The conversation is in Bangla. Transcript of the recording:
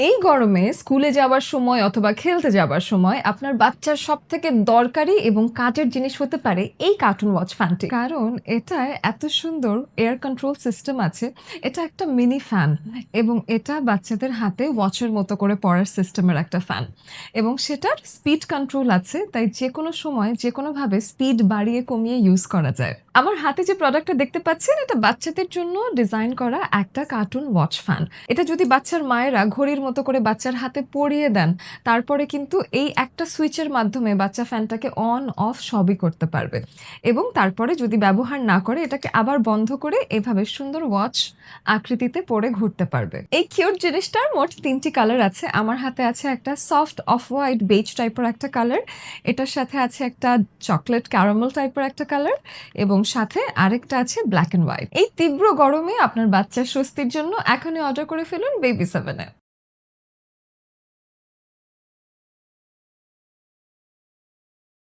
এই গরমে স্কুলে যাবার সময় অথবা খেলতে যাবার সময় আপনার বাচ্চার সবথেকে দরকারি এবং কাজের জিনিস হতে পারে এই কার্টুন ওয়াচ ফ্যানটি। কারণ এটায় এত সুন্দর এয়ার কন্ট্রোল সিস্টেম আছে। এটা একটা মিনি ফ্যান এবং এটা বাচ্চাদের হাতে ওয়াচের মতো করে পড়ার সিস্টেমের একটা ফ্যান এবং সেটার স্পিড কন্ট্রোল আছে, তাই যেকোনো সময় যেকোনোভাবে স্পিড বাড়িয়ে কমিয়ে ইউজ করা যায়। আমার হাতে যে প্রোডাক্টটা দেখতে পাচ্ছেন এটা বাচ্চাদের জন্য ডিজাইন করা একটা কার্টুন ওয়াচ ফ্যান। এটা যদি বাচ্চার মায়েরা ঘড়ির মতো করে বাচ্চার হাতে পরিয়ে দেন, তারপরে কিন্তু এই একটা সুইচের মাধ্যমে বাচ্চা ফ্যানটাকে অন অফ সবই করতে পারবে এবং তারপরে যদি ব্যবহার না করে এটাকে আবার বন্ধ করে এভাবে সুন্দর ওয়াচ আকৃতিতে পরে ঘুরতে পারবে। এই কিউট জিনিসটার মোট ৩ টি কালার আছে। আমার হাতে আছে একটা সফট অফ হোয়াইট বেজ টাইপের একটা কালার, এটার সাথে আছে একটা চকলেট ক্যারামেল টাইপের একটা কালার এবং সাথে আরেকটা আছে ব্ল্যাক অ্যান্ড হোয়াইট। এই তীব্র গরমে আপনার বাচ্চার স্বস্তির জন্য এখনই অর্ডার করে ফেলুন বেবি 7 এ।